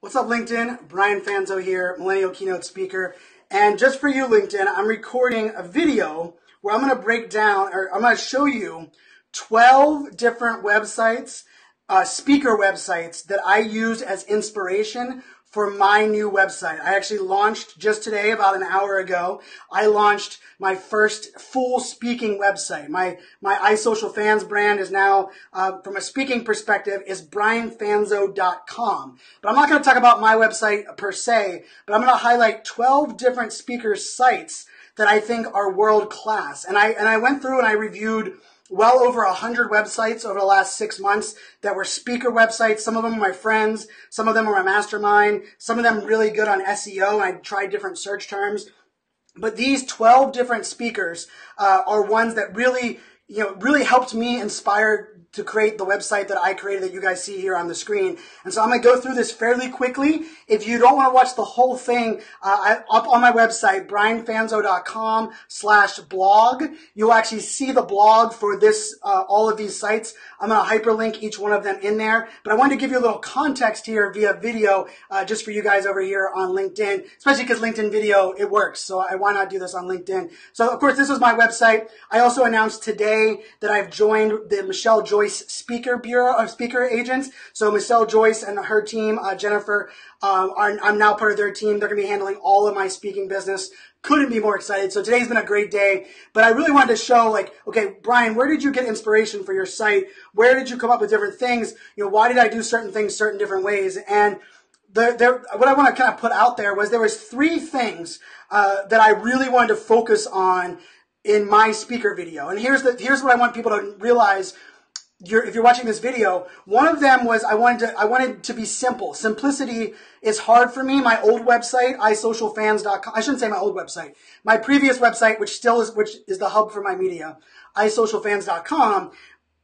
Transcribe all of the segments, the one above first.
What's up, LinkedIn? Brian Fanzo here, Millennial Keynote speaker. And just for you, LinkedIn, I'm recording a video where I'm going to break down, or I'm going to show you 12 different websites, speaker websites that I use as inspiration for my new website. I actually launched just today, about an hour ago. I launched my first full speaking website. My iSocialFans brand is now, from a speaking perspective, is brianfanzo.com. But I'm not going to talk about my website per se, but I'm going to highlight 12 different speaker sites that I think are world class. And I went through and I reviewed well over 100 websites over the last 6 months that were speaker websites. Some of them are my friends. Some of them are my mastermind. Some of them really good on SEO. I tried different search terms. But these 12 different speakers are ones that really helped me inspire to create the website that I created that you guys see here on the screen. And so I'm going to go through this fairly quickly. If you don't want to watch the whole thing, up on my website, brianfanzo.com/blog, you'll actually see the blog for this, all of these sites. I'm going to hyperlink each one of them in there. But I wanted to give you a little context here via video, just for you guys over here on LinkedIn, especially because LinkedIn video, it works. So why not do this on LinkedIn? So of course, this is my website. I also announced today that I've joined the Michelle Joyce Speaker Bureau of Speaker Agents. So Michelle Joyce and her team, Jennifer, I'm now part of their team. They're going to be handling all of my speaking business. Couldn't be more excited. So today's been a great day, but I really wanted to show, okay, Brian, where did you get inspiration for your site? Where did you come up with different things? Why did I do certain things certain different ways? And what I want to kind of put out there was there was 3 things that I really wanted to focus on in my speaker video. And here's what I want people to realize. If you're watching this video, one of them was I wanted to be simple. Simplicity is hard for me. My old website, iSocialFans.com. I shouldn't say my old website. My previous website, which is the hub for my media, iSocialFans.com.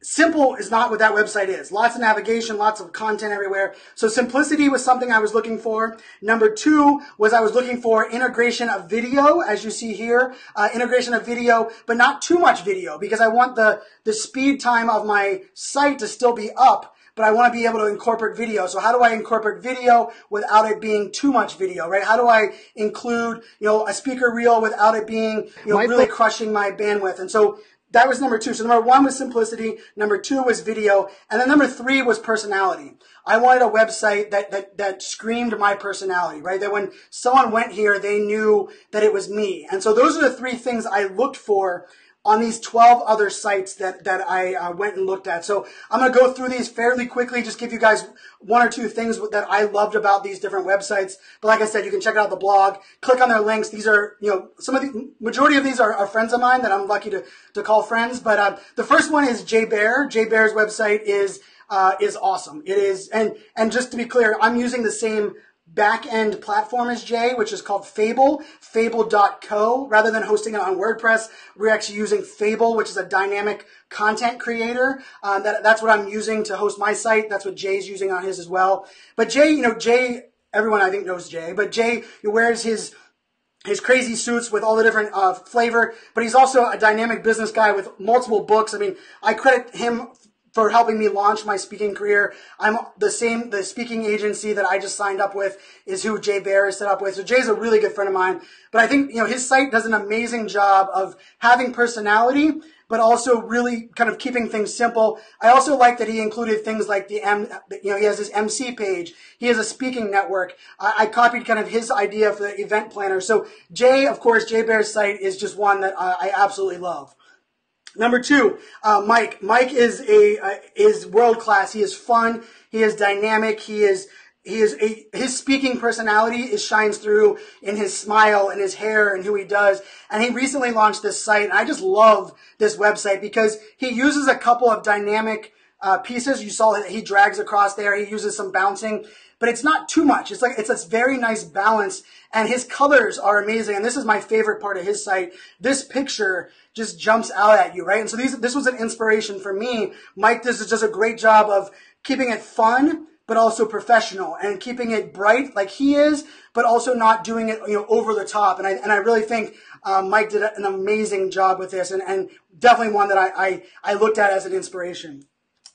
Simple is not what that website is. Lots of navigation, lots of content everywhere. So simplicity was something I was looking for. Number 2 was I was looking for integration of video, as you see here, integration of video, but not too much video, because I want the speed time of my site to still be up, but I want to be able to incorporate video. So how do I incorporate video without it being too much video, right? How do I include, a speaker reel without it being, really crushing my bandwidth? And so that was number 2. So number 1 was simplicity. Number 2 was video. And then number 3 was personality. I wanted a website that screamed my personality, right? That when someone went here, they knew that it was me. And so those are the 3 things I looked for on these 12 other sites that I went and looked at. So I'm going to go through these fairly quickly, just give you guys 1 or 2 things that I loved about these different websites. But like I said, you can check out the blog, click on their links. These are, majority of these are friends of mine that I'm lucky to call friends. But the first one is Jay Bear. Jay Bear's website is awesome. It is, and just to be clear, I'm using the same back-end platform as Jay, which is called Fable, fable.co. Rather than hosting it on WordPress, we're actually using Fable, which is a dynamic content creator. That's what I'm using to host my site. That's what Jay's using on his as well. But Jay, Jay, everyone I think knows Jay, but Jay wears his crazy suits with all the different flavor, but he's also a dynamic business guy with multiple books. I mean, I credit him for helping me launch my speaking career. The speaking agency that I just signed up with is who Jay Bear is set up with. So Jay's a really good friend of mine. But I think, his site does an amazing job of having personality, but also really kind of keeping things simple. I also like that he included things like he has his MC page. He has a speaking network. I copied kind of his idea for the event planner. So Jay, of course, Jay Bear's site is just one that I absolutely love. Number 2, Mike. Mike is world class. He is fun. He is dynamic. His speaking personality shines through in his smile and his hair and who he does. And he recently launched this site. And I just love this website because he uses a couple of dynamic pieces. You saw that he drags across there. He uses some bouncing, but it's not too much. It's a very nice balance, and his colors are amazing. And this is my favorite part of his site. This picture just jumps out at you, right? And so this was an inspiration for me. Mike does a great job of keeping it fun, but also professional, and keeping it bright like he is, but also not doing it, over the top. And I really think Mike did an amazing job with this, and definitely one that I looked at as an inspiration.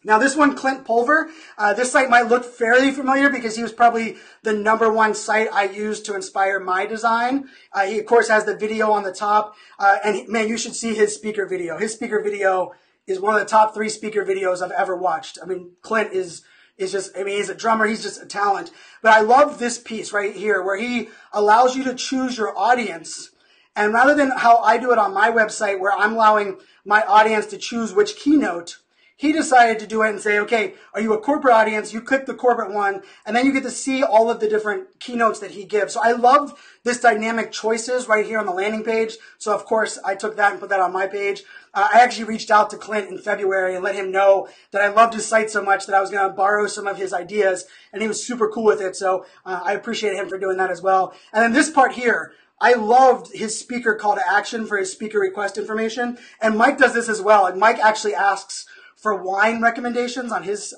Now this one, Clint Pulver, this site might look fairly familiar because he was probably the #1 site I used to inspire my design. He of course has the video on the top, and man, you should see his speaker video. His speaker video is one of the top 3 speaker videos I've ever watched. I mean, Clint is just, I mean, he's a drummer, he's just a talent. But I love this piece right here where he allows you to choose your audience. And rather than how I do it on my website where I'm allowing my audience to choose which keynote, he decided to do it and say, okay, are you a corporate audience? You click the corporate one, and then you get to see all of the different keynotes that he gives. So I love this dynamic choices right here on the landing page. So of course, I took that and put that on my page. I actually reached out to Clint in February and let him know that I loved his site so much that I was going to borrow some of his ideas, and he was super cool with it. So I appreciate him for doing that as well. And then this part here, I loved his speaker call to action for his speaker request information. And Mike does this as well. And Mike actually asks for wine recommendations on his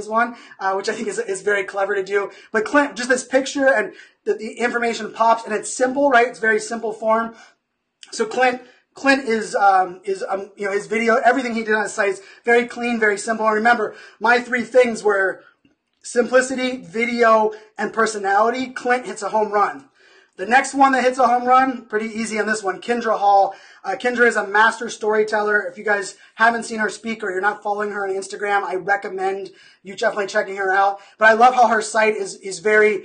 one, which I think is very clever to do. But Clint, just this picture and the information pops, and it's simple, right? It's very simple form. So Clint is you know, his video, everything he did on his site is very clean, very simple. And remember, my 3 things were simplicity, video, and personality. Clint hits a home run. The next one that hits a home run, pretty easy on this one, Kendra Hall. Kendra is a master storyteller. If you guys haven't seen her speak or you're not following her on Instagram, I recommend you definitely checking her out. But I love how her site is very,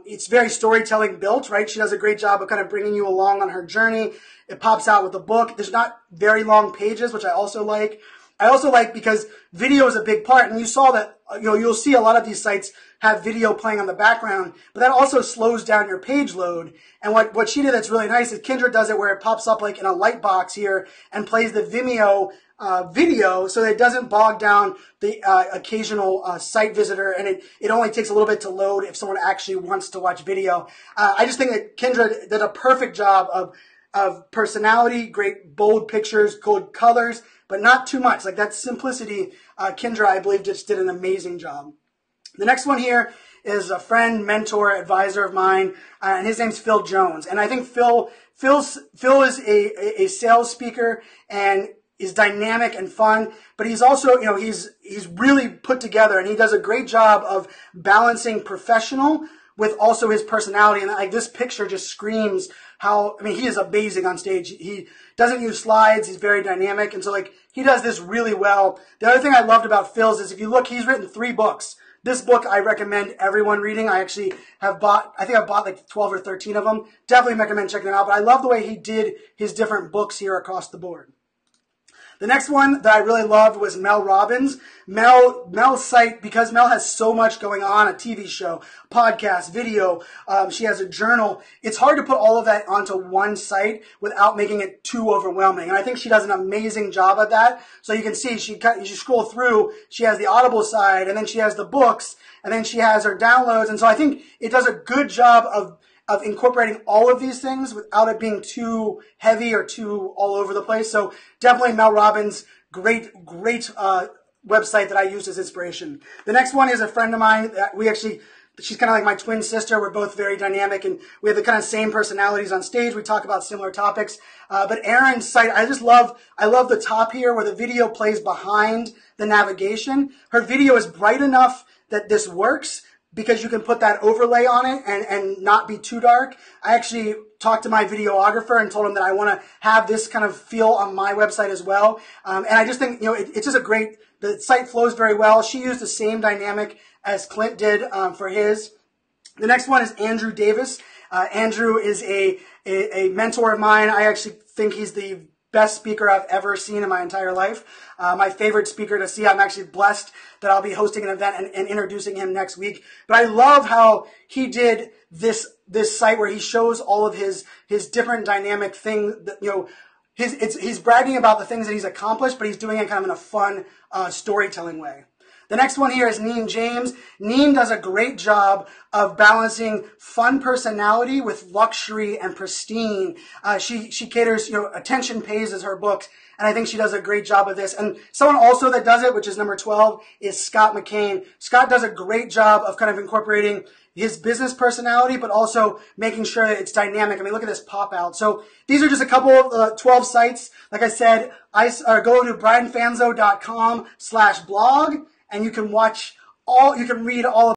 it's very storytelling built, right? She does a great job of kind of bringing you along on her journey. It pops out with a book. There's not very long pages, which I also like. I also like because video is a big part, and you saw that, you know, you'll see a lot of these sites have video playing on the background, but that also slows down your page load. And what she did that's really nice is Kendra does it where it pops up like in a light box here and plays the Vimeo video so that it doesn't bog down the occasional site visitor, and it only takes a little bit to load if someone actually wants to watch video. I just think that Kendra did a perfect job of personality, great bold pictures, good colors, but not too much. Like that simplicity, Kendra, I believe, just did an amazing job. The next one here is a friend, mentor, advisor of mine, and his name's Phil Jones. And I think Phil is a sales speaker and is dynamic and fun, but he's also, you know, he's really put together, and he does a great job of balancing professional with also his personality. And like this picture just screams how, I mean, he is amazing on stage. He doesn't use slides. He's very dynamic. And so like he does this really well. The other thing I loved about Phil's is if you look, he's written 3 books. This book I recommend everyone reading. I actually have bought, I think I've bought like 12 or 13 of them. Definitely recommend checking them out. But I love the way he did his different books here across the board. The next one that I really loved was Mel Robbins. Mel's site, because Mel has so much going on, a TV show, podcast, video, she has a journal. It's hard to put all of that onto one site without making it too overwhelming. And I think she does an amazing job at that. So you can see, you scroll through, she has the Audible side, and then she has the books, and then she has her downloads. And so I think it does a good job of incorporating all of these things without it being too heavy or too all over the place. So definitely Mel Robbins, great website that I used as inspiration. The next one is a friend of mine. She's kind of like my twin sister. We're both very dynamic, and we have the kind of same personalities on stage. We talk about similar topics. But Erin's site, I love the top here where the video plays behind the navigation. Her video is bright enough that this works, because you can put that overlay on it and not be too dark. I actually talked to my videographer and told him that I want to have this kind of feel on my website as well. And I just think, you know, it's just the site flows very well. She used the same dynamic as Clint did for his. The next one is Andrew Davis. Andrew is a mentor of mine. I actually think he's the best speaker I've ever seen in my entire life. My favorite speaker to see. I'm actually blessed that I'll be hosting an event and introducing him next week. But I love how he did this site where he shows all of his different dynamic things. You know, he's bragging about the things that he's accomplished, but he's doing it kind of in a fun storytelling way. The next one here is Neen James. Neen does a great job of balancing fun personality with luxury and pristine. She caters, Attention Pays is her book, and I think she does a great job of this. And someone also that does it, which is number 12, is Scott McCain. Scott does a great job of kind of incorporating his business personality, but also making sure that it's dynamic. I mean, look at this pop out. So these are just a couple of 12 sites. Like I said, go to brianfanzo.com/blog, and you can read all of